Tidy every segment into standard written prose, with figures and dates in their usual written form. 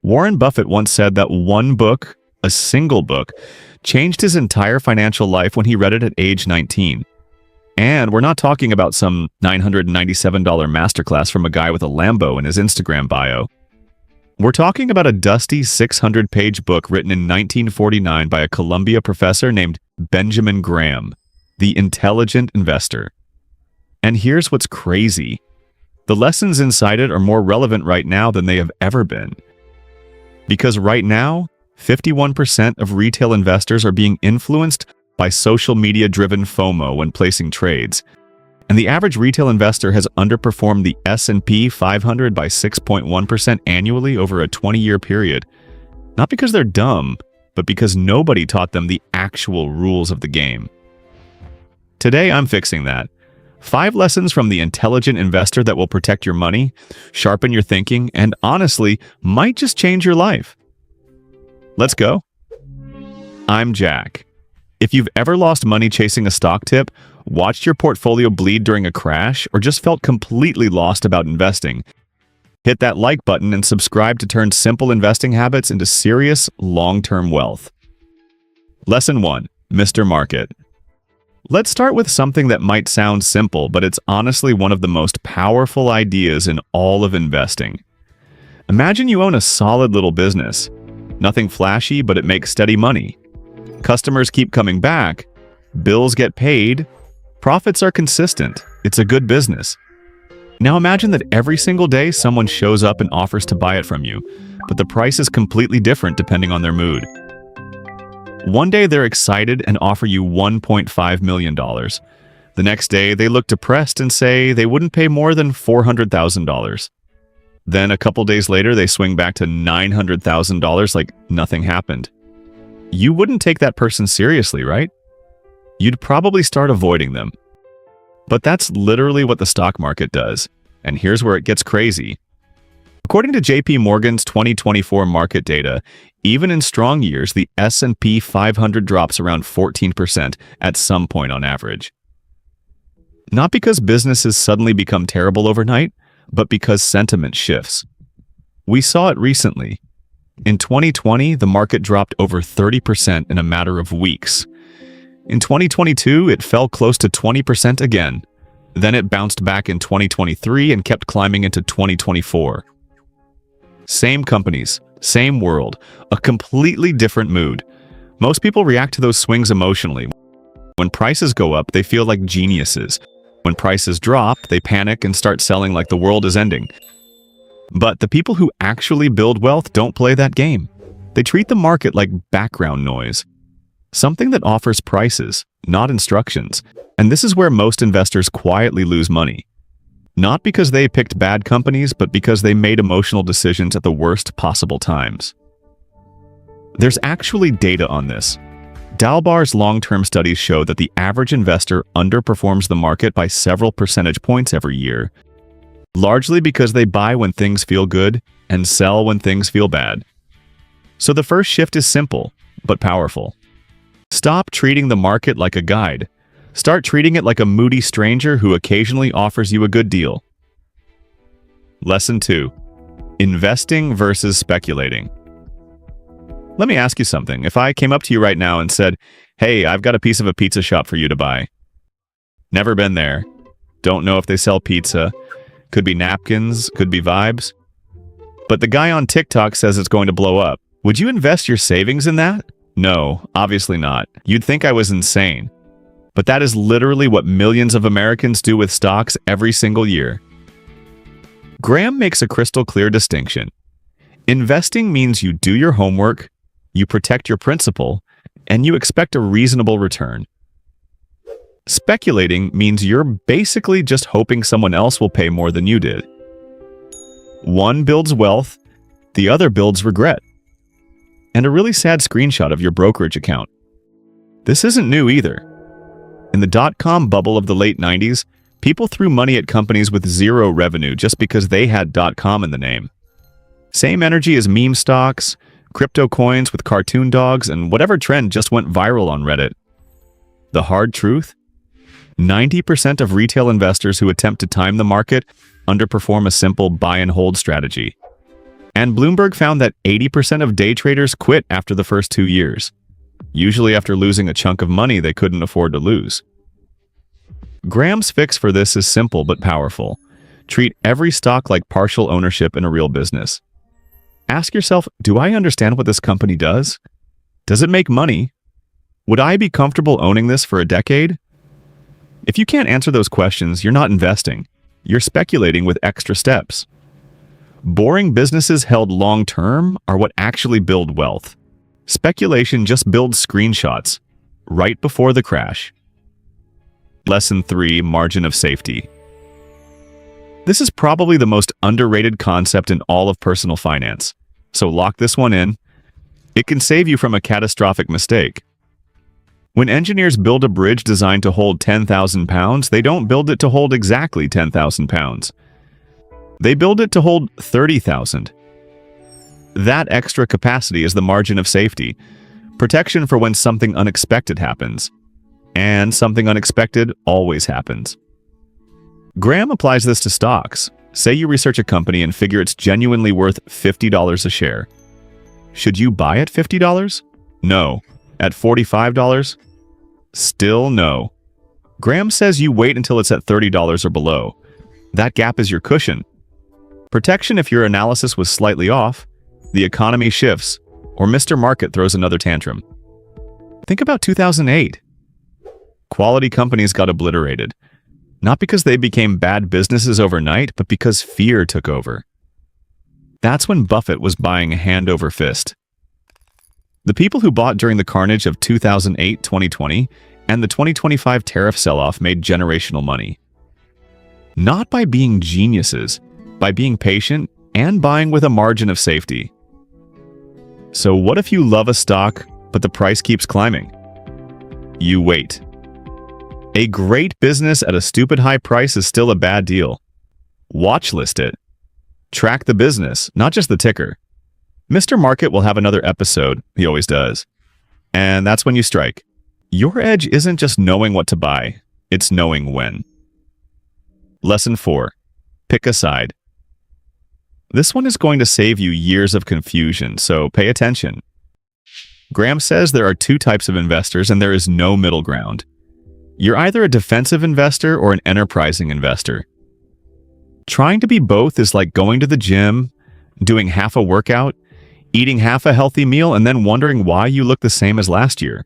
Warren Buffett once said that one book, a single book, changed his entire financial life when he read it at age 19. And we're not talking about some $997 masterclass from a guy with a Lambo in his Instagram bio. We're talking about a dusty 600-page book written in 1949 by a Columbia professor named Benjamin Graham, The Intelligent Investor. And here's what's crazy. The lessons inside it are more relevant right now than they have ever been. Because right now, 51% of retail investors are being influenced by social media-driven FOMO when placing trades. And the average retail investor has underperformed the S&P 500 by 6.1% annually over a 20-year period. Not because they're dumb, but because nobody taught them the actual rules of the game. Today, I'm fixing that. 5 lessons from the intelligent investor that will protect your money, sharpen your thinking, and honestly, might just change your life. Let's go. I'm Jack. If you've ever lost money chasing a stock tip, watched your portfolio bleed during a crash, or just felt completely lost about investing, hit that like button and subscribe to turn simple investing habits into serious, long-term wealth. Lesson 1. Mr. Market. Let's start with something that might sound simple, but it's honestly one of the most powerful ideas in all of investing. Imagine you own a solid little business. Nothing flashy, but it makes steady money. Customers keep coming back. Bills get paid. Profits are consistent. It's a good business. Now imagine that every single day someone shows up and offers to buy it from you, but the price is completely different depending on their mood. One day they're excited and offer you $1.5 million. The next day they look depressed and say they wouldn't pay more than $400,000. Then a couple days later they swing back to $900,000 like nothing happened. You wouldn't take that person seriously, right? You'd probably start avoiding them. But that's literally what the stock market does. And here's where it gets crazy. According to JP Morgan's 2024 market data, even in strong years, the S&P 500 drops around 14% at some point on average. Not because businesses suddenly become terrible overnight, but because sentiment shifts. We saw it recently. In 2020, the market dropped over 30% in a matter of weeks. In 2022, it fell close to 20% again. Then it bounced back in 2023 and kept climbing into 2024. Same companies, same world, a completely different mood. Most people react to those swings emotionally. When prices go up, they feel like geniuses. When prices drop, they panic and start selling like the world is ending. But the people who actually build wealth don't play that game. They treat the market like background noise. Something that offers prices, not instructions. And this is where most investors quietly lose money. Not because they picked bad companies, but because they made emotional decisions at the worst possible times. There's actually data on this. Dalbar's long-term studies show that the average investor underperforms the market by several percentage points every year, largely because they buy when things feel good and sell when things feel bad. So the first shift is simple, but powerful. Stop treating the market like a guide. Start treating it like a moody stranger who occasionally offers you a good deal. Lesson 2. Investing versus speculating. Let me ask you something. If I came up to you right now and said, "Hey, I've got a piece of a pizza shop for you to buy." Never been there. Don't know if they sell pizza. Could be napkins, could be vibes. But the guy on TikTok says it's going to blow up. Would you invest your savings in that? No, obviously not. You'd think I was insane. But that is literally what millions of Americans do with stocks every single year. Graham makes a crystal clear distinction. Investing means you do your homework, you protect your principal, and you expect a reasonable return. Speculating means you're basically just hoping someone else will pay more than you did. One builds wealth, the other builds regret. And a really sad screenshot of your brokerage account. This isn't new either. In the dot-com bubble of the late 90s, people threw money at companies with zero revenue just because they had .com in the name. Same energy as meme stocks, crypto coins with cartoon dogs, and whatever trend just went viral on Reddit. The hard truth? 90% of retail investors who attempt to time the market underperform a simple buy and hold strategy. And Bloomberg found that 80% of day traders quit after the first 2 years, usually after losing a chunk of money they couldn't afford to lose. Graham's fix for this is simple but powerful. Treat every stock like partial ownership in a real business. Ask yourself, do I understand what this company does? Does it make money? Would I be comfortable owning this for a decade? If you can't answer those questions, you're not investing. You're speculating with extra steps. Boring businesses held long-term are what actually build wealth. Speculation just builds screenshots right before the crash. Lesson 3, margin of safety. This is probably the most underrated concept in all of personal finance. So lock this one in. It can save you from a catastrophic mistake. When engineers build a bridge designed to hold 10,000 pounds, they don't build it to hold exactly 10,000 pounds. They build it to hold 30,000. That extra capacity is the margin of safety, protection for when something unexpected happens. And something unexpected always happens. Graham applies this to stocks. Say you research a company and figure it's genuinely worth $50 a share. Should you buy at $50? No. At $45? Still no. Graham says you wait until it's at $30 or below. That gap is your cushion. Protection if your analysis was slightly off, the economy shifts, or Mr. Market throws another tantrum. Think about 2008. Quality companies got obliterated. Not because they became bad businesses overnight, but because fear took over. That's when Buffett was buying hand over fist. The people who bought during the carnage of 2008-2020 and the 2025 tariff sell-off made generational money. Not by being geniuses, by being patient and buying with a margin of safety. So what if you love a stock, but the price keeps climbing? You wait. A great business at a stupid high price is still a bad deal. Watchlist it. Track the business, not just the ticker. Mr. Market will have another episode, he always does. And that's when you strike. Your edge isn't just knowing what to buy, it's knowing when. Lesson 4. Pick a side. This one is going to save you years of confusion, so pay attention. Graham says there are 2 types of investors and there is no middle ground. You're either a defensive investor or an enterprising investor. Trying to be both is like going to the gym, doing half a workout, eating half a healthy meal, and then wondering why you look the same as last year.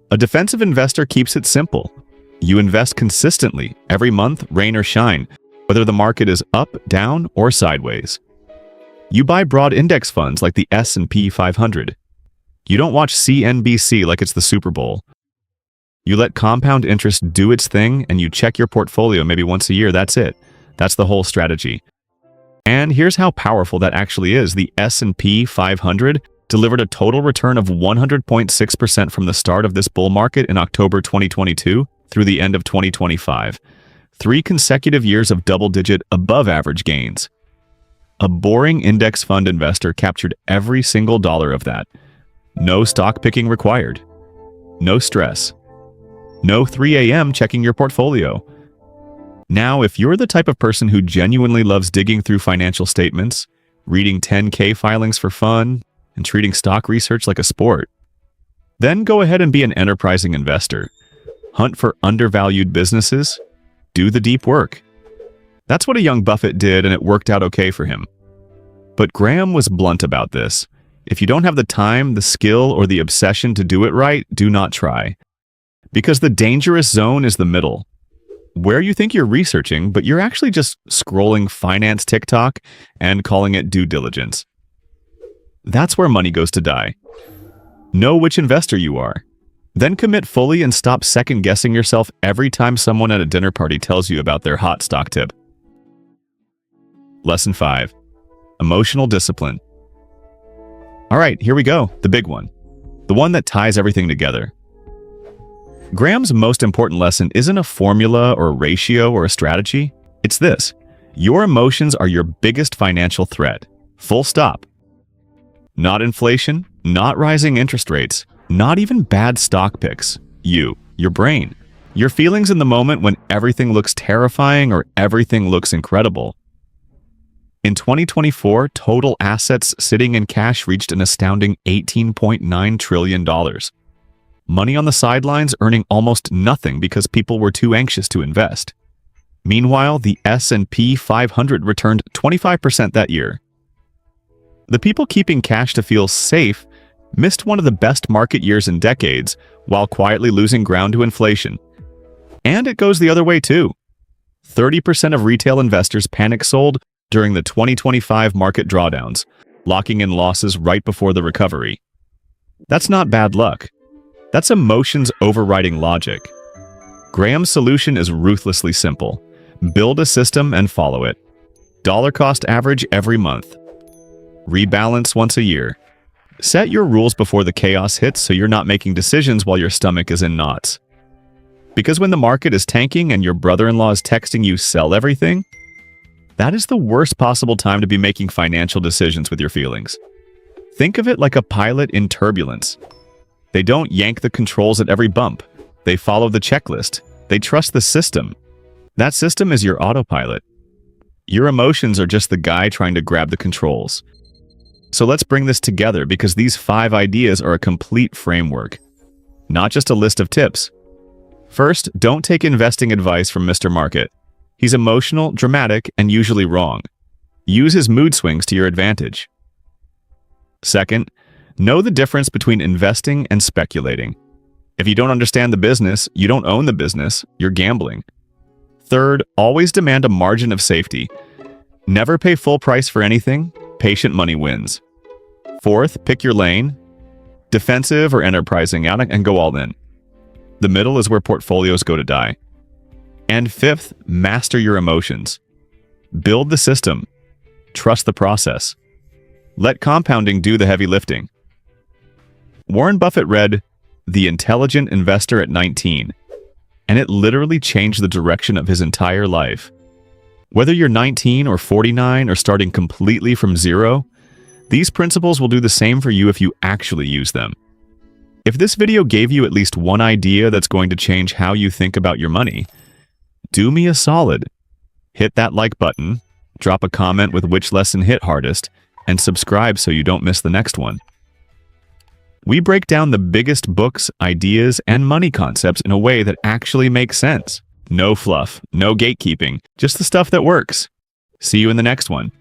A defensive investor keeps it simple. You invest consistently, every month, rain or shine, whether the market is up, down, or sideways. You buy broad index funds like the S&P 500. You don't watch CNBC like it's the Super Bowl. You let compound interest do its thing and you check your portfolio maybe once a year, that's it. That's the whole strategy. And here's how powerful that actually is. The S&P 500 delivered a total return of 100.6% from the start of this bull market in October 2022 through the end of 2025. 3 consecutive years of double-digit above-average gains. A boring index fund investor captured every single dollar of that. No stock picking required. No stress. No 3 a.m. checking your portfolio. Now, if you're the type of person who genuinely loves digging through financial statements, reading 10K filings for fun, and treating stock research like a sport, then go ahead and be an enterprising investor. Hunt for undervalued businesses. Do the deep work. That's what a young Buffett did, and it worked out okay for him. But Graham was blunt about this. If you don't have the time, the skill, or the obsession to do it right, do not try. Because the dangerous zone is the middle, where you think you're researching, but you're actually just scrolling finance TikTok and calling it due diligence. That's where money goes to die. Know which investor you are. Then commit fully and stop second-guessing yourself every time someone at a dinner party tells you about their hot stock tip. Lesson 5. Emotional discipline. All right, here we go, the big one. The one that ties everything together. Graham's most important lesson isn't a formula or a ratio or a strategy. It's this. Your emotions are your biggest financial threat. Full stop. Not inflation, not rising interest rates, not even bad stock picks. You, your brain. Your feelings in the moment when everything looks terrifying or everything looks incredible. In 2024, total assets sitting in cash reached an astounding $18.9 trillion. Money on the sidelines earning almost nothing because people were too anxious to invest. Meanwhile, the S&P 500 returned 25% that year. The people keeping cash to feel safe missed one of the best market years in decades while quietly losing ground to inflation. And it goes the other way too. 30% of retail investors panic sold during the 2025 market drawdowns, locking in losses right before the recovery. That's not bad luck. That's emotions overriding logic. Graham's solution is ruthlessly simple. Build a system and follow it. Dollar cost average every month. Rebalance once a year. Set your rules before the chaos hits so you're not making decisions while your stomach is in knots. Because when the market is tanking and your brother-in-law is texting you sell everything, that is the worst possible time to be making financial decisions with your feelings. Think of it like a pilot in turbulence. They don't yank the controls at every bump. They follow the checklist. They trust the system. That system is your autopilot. Your emotions are just the guy trying to grab the controls. So let's bring this together because these 5 ideas are a complete framework, not just a list of tips. First, don't take investing advice from Mr. Market. He's emotional, dramatic, and usually wrong. Use his mood swings to your advantage. Second, know the difference between investing and speculating. If you don't understand the business, you don't own the business, you're gambling. Third, always demand a margin of safety. Never pay full price for anything. Patient money wins. Fourth, pick your lane. Defensive or enterprising out and go all in. The middle is where portfolios go to die. And fifth, master your emotions. Build the system. Trust the process. Let compounding do the heavy lifting. Warren Buffett read The Intelligent Investor at 19, and it literally changed the direction of his entire life. Whether you're 19 or 49 or starting completely from zero, these principles will do the same for you if you actually use them. If this video gave you at least one idea that's going to change how you think about your money, do me a solid. Hit that like button, drop a comment with which lesson hit hardest, and subscribe so you don't miss the next one. We break down the biggest books, ideas, and money concepts in a way that actually makes sense. No fluff, no gatekeeping, just the stuff that works. See you in the next one.